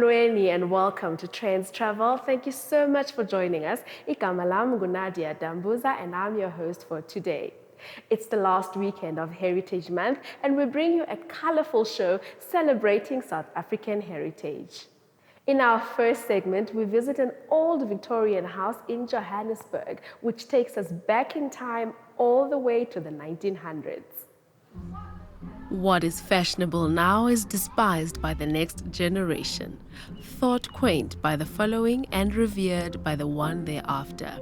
Rweni and welcome to Trendz Travel. Thank you so much for joining us. Igama lam nguNadia Dambuza and I'm your host for today. It's the last weekend of Heritage Month and we bring you a colorful show celebrating South African heritage. In our first segment, we visit an old Victorian house in Johannesburg, which takes us back in time all the way to the 1900s. What is fashionable now is despised by the next generation, thought quaint by the following and revered by the one thereafter.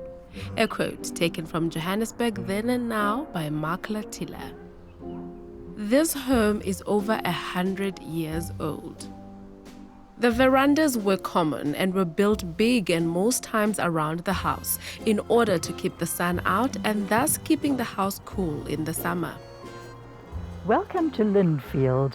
A quote taken from Johannesburg Then and Now by Mark Latilla. This home is over 100 years old. The verandas were common and were built big and most times around the house in order to keep the sun out and thus keeping the house cool in the summer. Welcome to Linfield.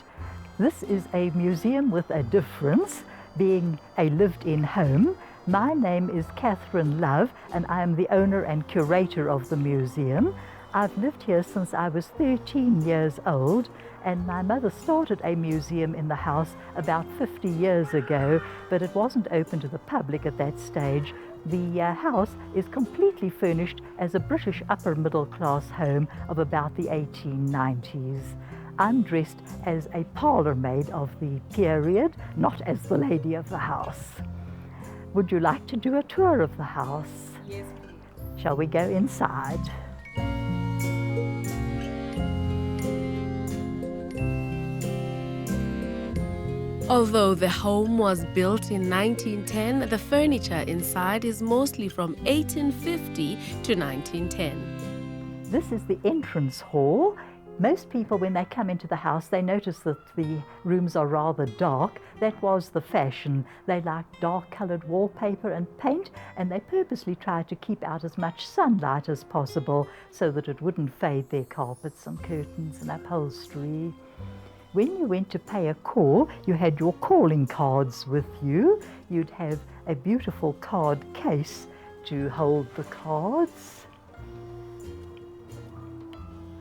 This is a museum with a difference, being a lived-in home. My name is Catherine Love and I am the owner and curator of the museum. I've lived here since I was 13 years old and my mother started a museum in the house about 50 years ago, but it wasn't open to the public at that stage. The house is completely furnished as a British upper middle class home of about the 1890s. I'm dressed as a parlour maid of the period, not as the lady of the house. Would you like to do a tour of the house? Yes, please. Shall we go inside? Although the home was built in 1910, the furniture inside is mostly from 1850 to 1910. This is the entrance hall. Most people, when they come into the house, they notice that the rooms are rather dark. That was the fashion. They liked dark-coloured wallpaper and paint, and they purposely tried to keep out as much sunlight as possible so that it wouldn't fade their carpets and curtains and upholstery. When you went to pay a call, you had your calling cards with you. You'd have a beautiful card case to hold the cards.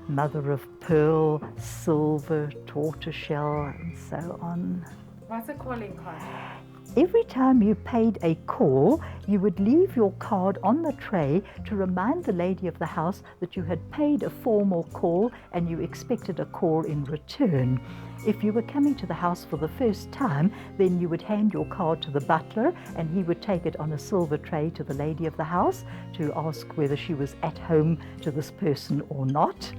Mother of pearl, silver, tortoiseshell, and so on. What's a calling card? Every time you paid a call, you would leave your card on the tray to remind the lady of the house that you had paid a formal call and you expected a call in return. If you were coming to the house for the first time, then you would hand your card to the butler and he would take it on a silver tray to the lady of the house to ask whether she was at home to this person or not.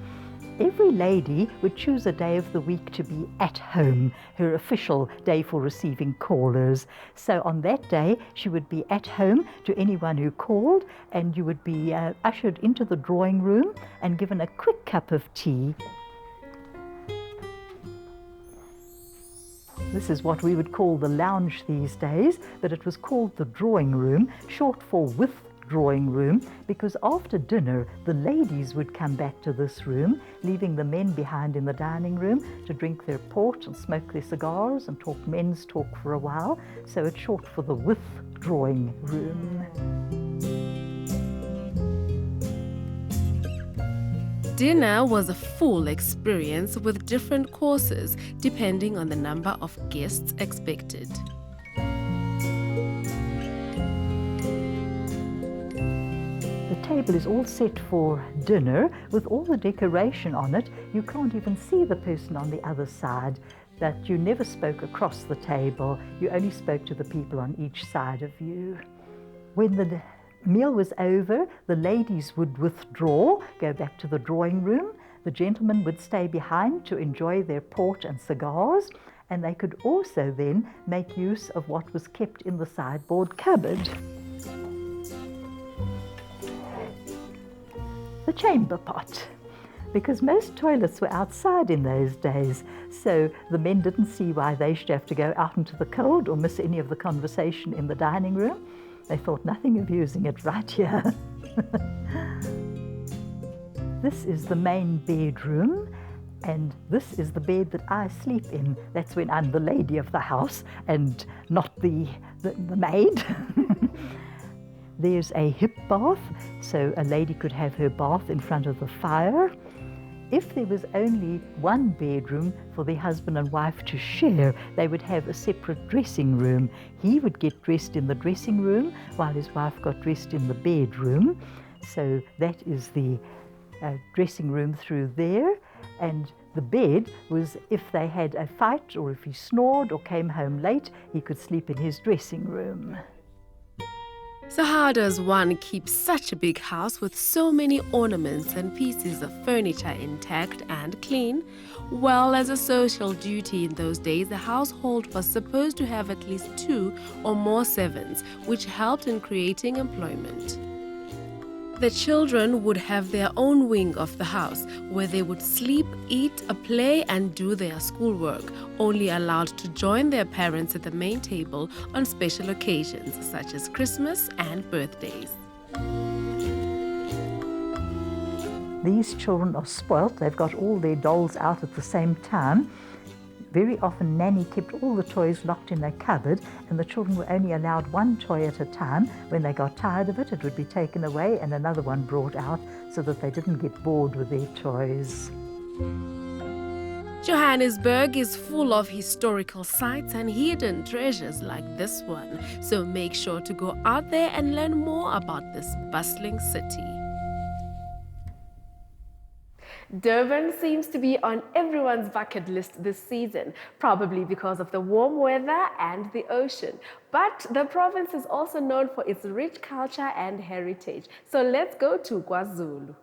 Every lady would choose a day of the week to be at home, her official day for receiving callers. So on that day, she would be at home to anyone who called, and you would be ushered into the drawing room and given a quick cup of tea. This is what we would call the lounge these days, but it was called the drawing room, short for withdrawing room, because after dinner the ladies would come back to this room, leaving the men behind in the dining room to drink their port and smoke their cigars and talk men's talk for a while. So it's short for the withdrawing room. Dinner was a full experience with different courses depending on the number of guests expected. The table is all set for dinner with all the decoration on it. You can't even see the person on the other side, but you never spoke across the table. You only spoke to the people on each side of you. When the meal was over, the ladies would withdraw, go back to the drawing room. The gentlemen would stay behind to enjoy their port and cigars, and they could also then make use of what was kept in the sideboard cupboard. The chamber pot, because most toilets were outside in those days, so the men didn't see why they should have to go out into the cold or miss any of the conversation in the dining room. They thought nothing of using it right here. This is the main bedroom, and this is the bed that I sleep in. That's when I'm the lady of the house and not the maid. There's a hip bath, so a lady could have her bath in front of the fire. if there was only one bedroom for the husband and wife to share, they would have a separate dressing room. He would get dressed in the dressing room while his wife got dressed in the bedroom. So that is the dressing room through there. And the bed was, if they had a fight or if he snored or came home late, he could sleep in his dressing room. So how does one keep such a big house with so many ornaments and pieces of furniture intact and clean? Well, as a social duty in those days, the household was supposed to have at least 2 or more servants, which helped in creating employment. The children would have their own wing of the house where they would sleep, eat, play and do their schoolwork, only allowed to join their parents at the main table on special occasions such as Christmas and birthdays. These children are spoilt. They've got all their dolls out at the same time. Very often Nanny kept all the toys locked in a cupboard and the children were only allowed one toy at a time. When they got tired of it, it would be taken away and another one brought out so that they didn't get bored with their toys. Johannesburg is full of historical sites and hidden treasures like this one, so make sure to go out there and learn more about this bustling city. Durban seems to be on everyone's bucket list this season, probably because of the warm weather and the ocean. But the province is also known for its rich culture and heritage. So let's go to KwaZulu.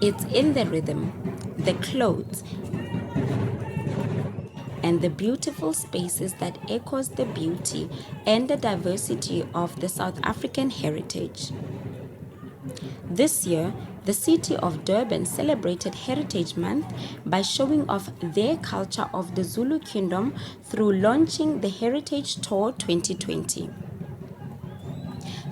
It's in the rhythm, the clothes, and the beautiful spaces that echoes the beauty and the diversity of the South African heritage. This year, the city of Durban celebrated Heritage Month by showing off their culture of the Zulu Kingdom through launching the Heritage Tour 2020.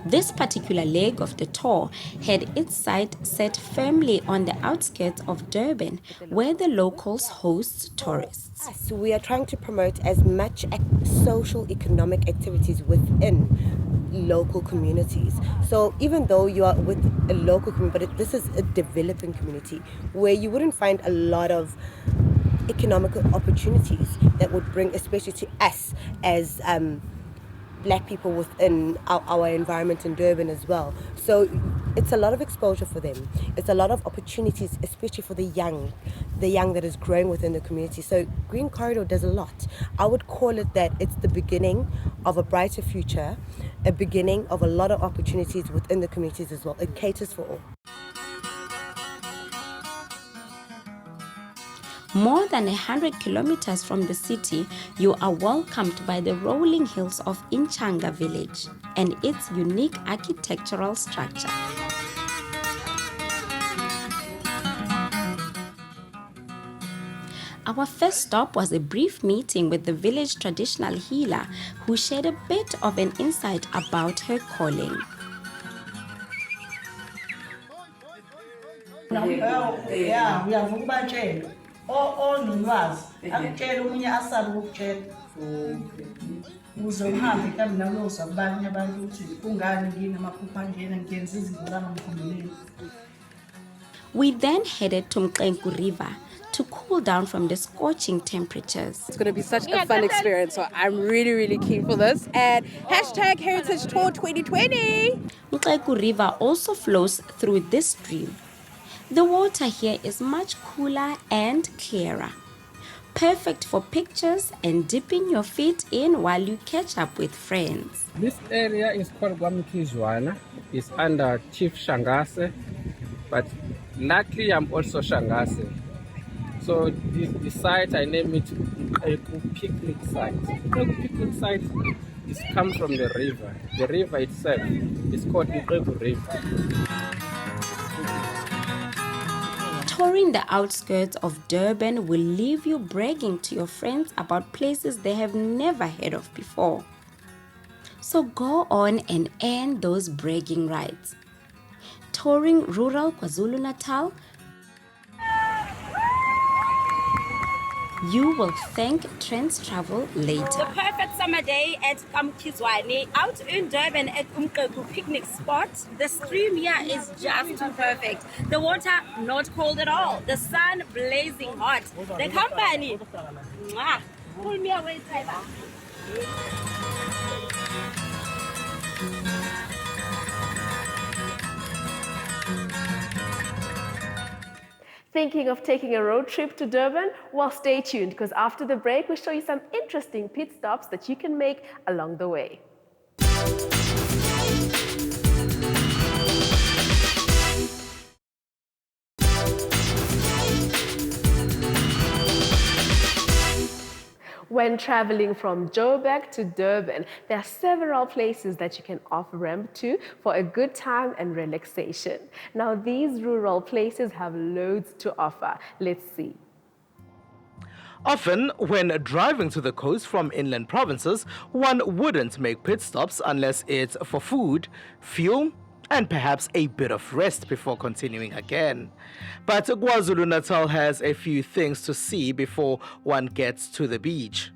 This particular leg of the tour had its sight set firmly on the outskirts of Durban, where the locals host tourists. So we are trying to promote as much social economic activities within local communities. So even though you are with a local community, but this is a developing community where you wouldn't find a lot of economical opportunities that would bring, especially to us as Black people within our environment in Durban as well. So it's a lot of exposure for them. It's a lot of opportunities, especially for the young that is growing within the community. So Green Corridor does a lot. I would call it that it's the beginning of a brighter future, a beginning of a lot of opportunities within the communities as well. It caters for all. More than 100 kilometers from the city, you are welcomed by the rolling hills of Inchanga village and its unique architectural structure. Our first stop was a brief meeting with the village traditional healer who shared a bit of an insight about her calling. We then headed to Mqengu River to cool down from the scorching temperatures. It's going to be such a fun experience, so I'm really keen for this. And hashtag Heritage Tour 2020! Mqengu River also flows through this stream. The water here is much cooler and clearer, perfect for pictures and dipping your feet in while you catch up with friends. This area is called Gwamkizwana. It's under Chief Shangase, but luckily I'm also Shangase. So the site, I name it Mqengu Picnic Site. Mqengu Picnic Site comes from the river. The river itself is called Mqengu River. Touring the outskirts of Durban will leave you bragging to your friends about places they have never heard of before. So go on and earn those bragging rights. Touring rural KwaZulu-Natal, You will thank Trendz Travel later. The perfect summer day at Kamkizwane, out in Durban at Umqequ picnic spot. The stream here is just too perfect. The water not cold at all. The sun blazing hot. The company. Mwah. Pull me away, Tyler. Thinking of taking a road trip to Durban? Well, stay tuned because after the break, we'll show you some interesting pit stops that you can make along the way. When traveling from Joburg to Durban, there are several places that you can off-ramp to for a good time and relaxation. Now, these rural places have loads to offer. Let's see. Often, when driving to the coast from inland provinces, one wouldn't make pit stops unless it's for food, fuel, and perhaps a bit of rest before continuing again. But KwaZulu-Natal has a few things to see before one gets to the beach.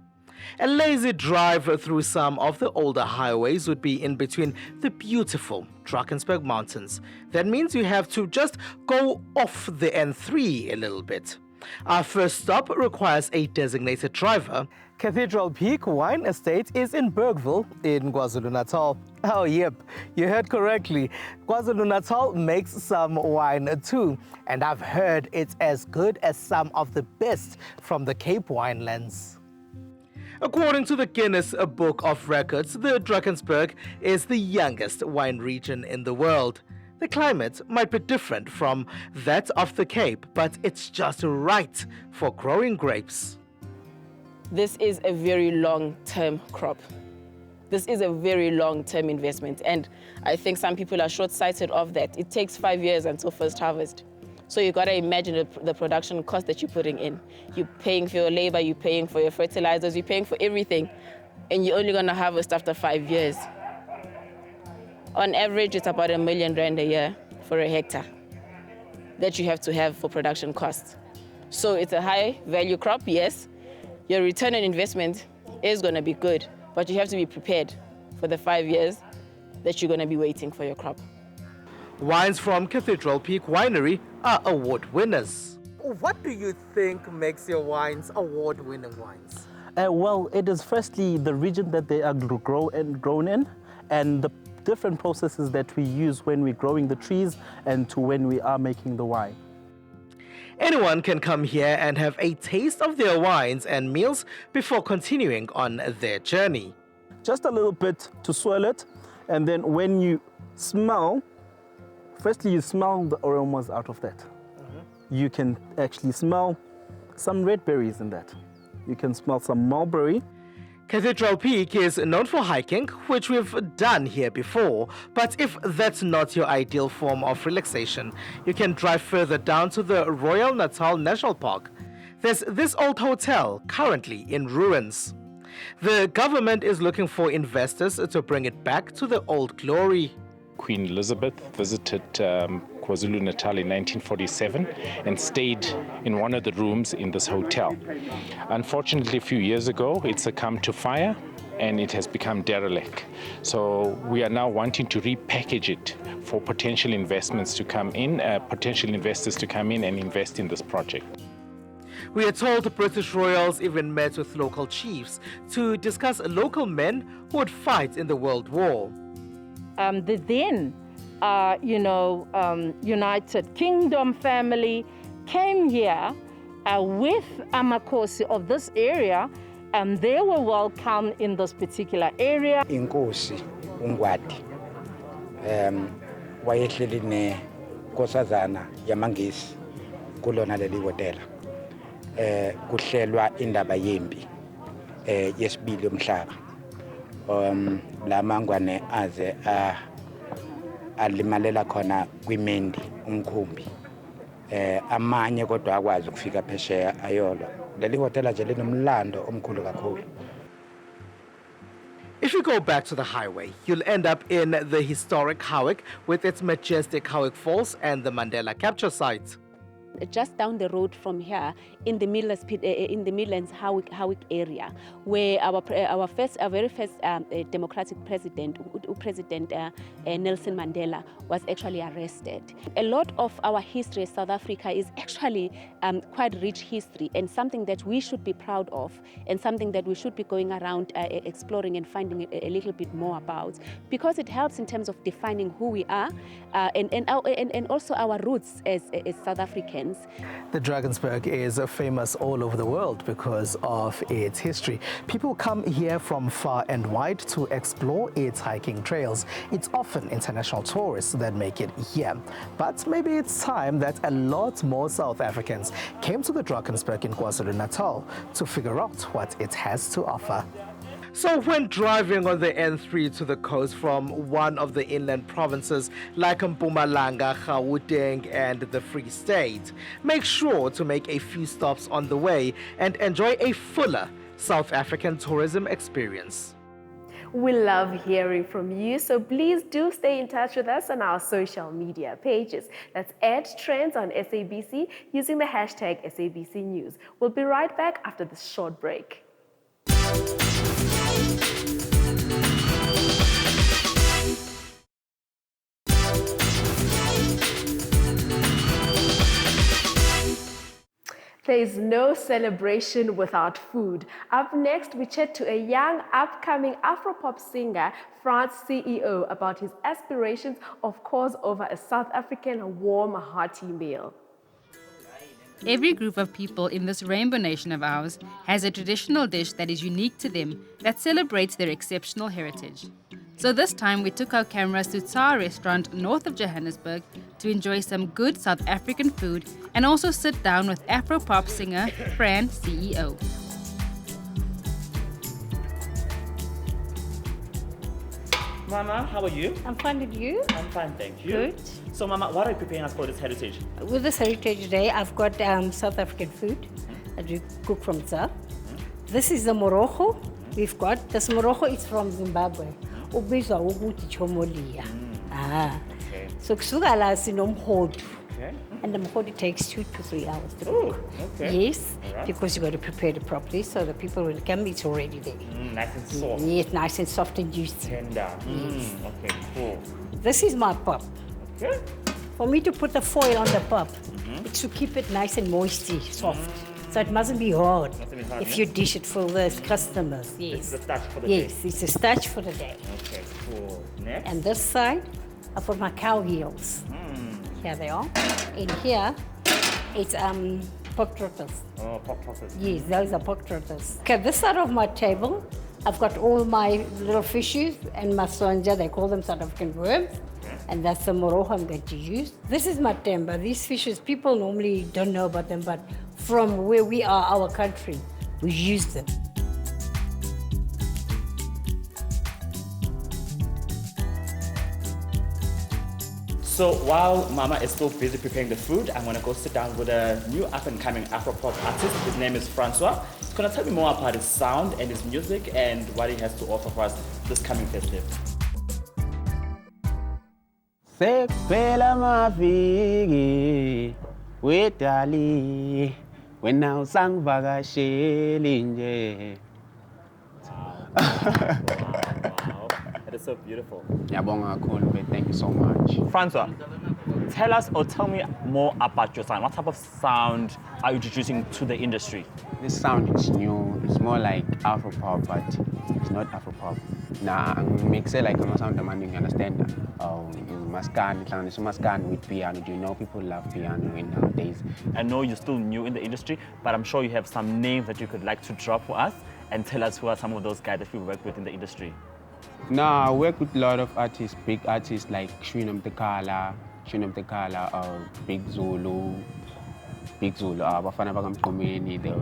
A lazy drive through some of the older highways would be in between the beautiful Drakensberg Mountains. That means you have to just go off the N3 a little bit. Our first stop requires a designated driver. Cathedral Peak Wine Estate is in Bergville in KwaZulu-Natal. Oh, yep, you heard correctly. KwaZulu-Natal makes some wine too, and I've heard it's as good as some of the best from the Cape Winelands. According to the Guinness Book of Records, the Drakensberg is the youngest wine region in the world. The climate might be different from that of the Cape, but it's just right for growing grapes. This is a very long-term crop. This is a very long-term investment, and I think some people are short-sighted of that. It takes 5 years until first harvest. So you gotta imagine the production cost that you're putting in. You're paying for your labor, you're paying for your fertilizers, you're paying for everything, and you're only gonna harvest after 5 years. On average, it's about R1 million a year for a hectare that you have to have for production costs. So it's a high value crop, yes. Your return on investment is gonna be good, but you have to be prepared for the 5 years that you're gonna be waiting for your crop. Wines from Cathedral Peak Winery are award winners. What do you think makes your wines award-winning wines? Well, it is firstly the region that they are grown in, and the different processes that we use when we're growing the trees and to when we are making the wine. Anyone can come here and have a taste of their wines and meals before continuing on their journey. Just a little bit to swirl it, and then when you smell, firstly you smell the aromas out of that. You can actually smell some red berries in that. You can smell some mulberry. Cathedral Peak is known for hiking, which we've done here before, but if that's not your ideal form of relaxation, you can drive further down to the Royal Natal National Park. There's this old hotel currently in ruins. The government is looking for investors to bring it back to the old glory. Queen Elizabeth visited KwaZulu-Natal in 1947 and stayed in one of the rooms in this hotel. Unfortunately, a few years ago, it succumbed to fire and it has become derelict. So we are now wanting to repackage it for potential investments to come in, potential investors to come in and invest in this project. We are told the British royals even met with local chiefs to discuss local men who would fight in the World War. The then, United Kingdom family came here with Amakosi of this area, and they were welcome in this particular area. Inkosi uNgwadi wayehleli nenkosazana yamangisi kulona leli hotela. Kuhlelwa indaba yempi yesibili yomhlaba. La mangwane aze alimalela khona kwimendi umkhumbi. Amanye kodwa akwazi ukufika phesheya ayolo. Leli hotela nje linomlando omkhulu kakhulu. If you go back to the highway, you'll end up in the historic Howick with its majestic Howick Falls and the Mandela capture site. just down the road from here in the Midlands Howick area, where our very first democratic president, President Nelson Mandela, was actually arrested. A lot of our history as South Africa is actually quite rich history, and something that we should be proud of, and something that we should be going around exploring and finding a little bit more about, because it helps in terms of defining who we are and also our roots as South Africans. The Drakensberg is famous all over the world because of its history. People come here from far and wide to explore its hiking trails. It's often international tourists that make it here. But maybe it's time that a lot more South Africans came to the Drakensberg in KwaZulu-Natal to figure out what it has to offer. So when driving on the N3 to the coast from one of the inland provinces like Mpumalanga, Gauteng and the Free State, make sure to make a few stops on the way and enjoy a fuller South African tourism experience. We love hearing from you, so please do stay in touch with us on our social media pages. That's @Trendz on SABC using the hashtag SABC News. We'll be right back after this short break. There is no celebration without food. Up next, we chat to a young, upcoming Afropop singer, Frantz CEO, about his aspirations, of course, over a South African warm, hearty meal. Every group of people in this rainbow nation of ours has a traditional dish that is unique to them, that celebrates their exceptional heritage. So this time we took our cameras to Tsar restaurant north of Johannesburg to enjoy some good South African food and also sit down with Afropop singer Frantz CEO. Mama, how are you? I'm fine with you. I'm fine, thank you. Good. So Mama, what are you preparing us for this heritage? With this heritage day, I've got South African food that we cook from Tsar. This is the morogo. We've got this morogo is from Zimbabwe. Ubizwa ukuthi chomolia. Okay. So kusuka la sinomhodu. Okay. And the mhodu takes 2 to 3 hours to Oh, cook. okay. Yes, All right. because you got to prepare it properly so the people will come, it's already there. Nice and soft. Yes, nice and soft and juicy. Tender. Yes. Okay, cool. This is my pop. Okay. For me to put the foil on the pop, it's to keep it nice and moisty, soft. So it mustn't be hard Mustn't be hard, if yeah? you dish it for the customers. Yes. This is the starch for the day. Yes, it's a starch for the day. Okay, cool. Next. And this side, I put my cow heels. Here they are. And here, it's pork trotters. Oh, pork trotters. Yes, those are pork trotters. Okay, this side of my table, I've got all my little fishes and my sonja, they call them South African worms. And that's the morogo I'm going to use. This is my temba. These fishes, people normally don't know about them, but from where we are, our country, we use them. So while Mama is still busy preparing the food, I'm gonna go sit down with a new up-and-coming Afropop artist. His name is Francois. He's gonna tell me more about his sound and his music and what he has to offer for us this coming festive. Sekuphela maviki wedali wena usangivakasheli nje. Wow. That is so beautiful. Ngiyabonga kakhulu, but thank you so much. Francois, tell us or tell me more about your sound. What type of sound are you introducing to the industry? This sound is new. It's more like Afropop, but it's not Afropop. Nah, make say like a sound man, you understand that. Maskani with piano. Do you know people love piano nowadays? I know you're still new in the industry, but I'm sure you have some names that you could like to drop for us and tell us who are some of those guys that you work with in the industry. No, I work with a lot of artists, big artists like Shinam Tekala, Big Zulu, Bafana Bagamtomeni, the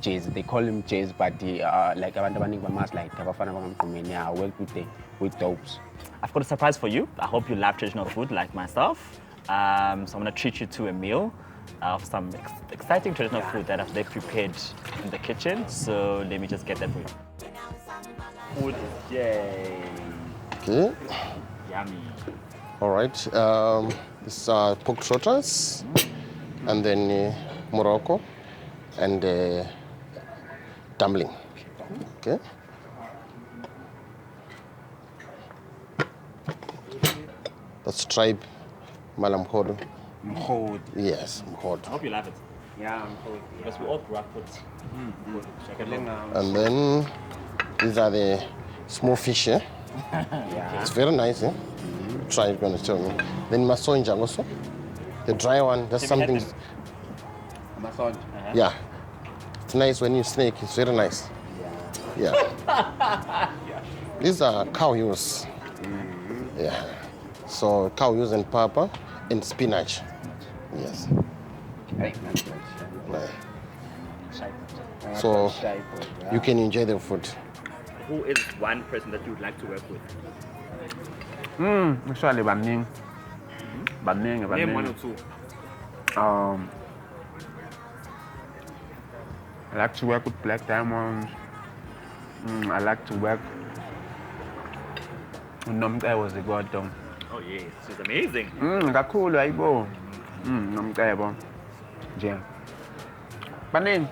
Jazz, they call him Jazz, but like Abantu Bamas, like Bafana Bagamtomeni, I work with dopes. I've got a surprise for you. I hope you love traditional food like myself. So I'm going to treat you to a meal of some exciting traditional food that they've prepared in the kitchen. So let me just get that for you. Food, yay. Okay. Yummy. All right. This is pork trotters. and then Morocco, and dumpling. Okay. That's tribe Malam Khodo. Mkhod. Yes, Mkhod. I hope you love it. Yeah, Mkhod. Because we all grew up with And then these are the small fish. Yeah? It's very nice. Eh? Try it, gonna tell me. Then masonja also. The dry one, that's something. Masonja. Yeah. It's nice when you snake, it's very nice. Yeah. These are cow use. Yeah. So cow use and pepper and spinach. Yes. Right. So you can enjoy the food. Who is one person that you would like to work with? Actually, Banning. Name one or two. I like to work with Black Diamonds. I like to work with Nomtai was the god dog. Oh yes, she's amazing. Kakhulu ayibo. Nomtai yeah. Banning.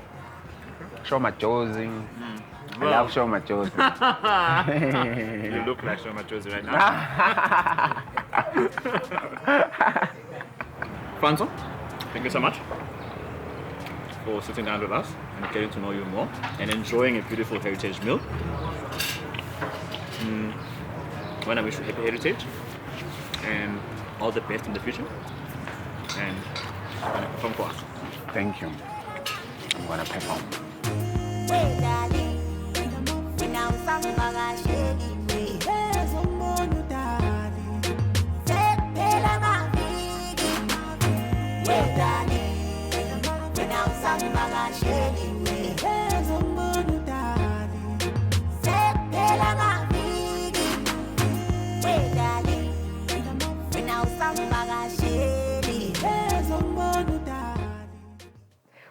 Show my Josie. I love Show my Josie. You look like Show my Josie right now. Franzo, thank you so much for sitting down with us and getting to know you more and enjoying a beautiful heritage meal. When I wish you happy heritage and all the best in the future. And come for us. Thank you. I'm gonna pack home.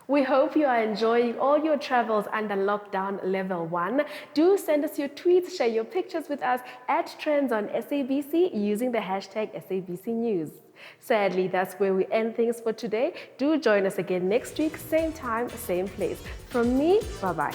We hope you are enjoying all your travels under lockdown level 1. Do send us your tweets, share your pictures with us at Trendz on SABC using the hashtag SABC News. Sadly, that's where we end things for today. Do join us again next week, same time, same place. From me, bye-bye.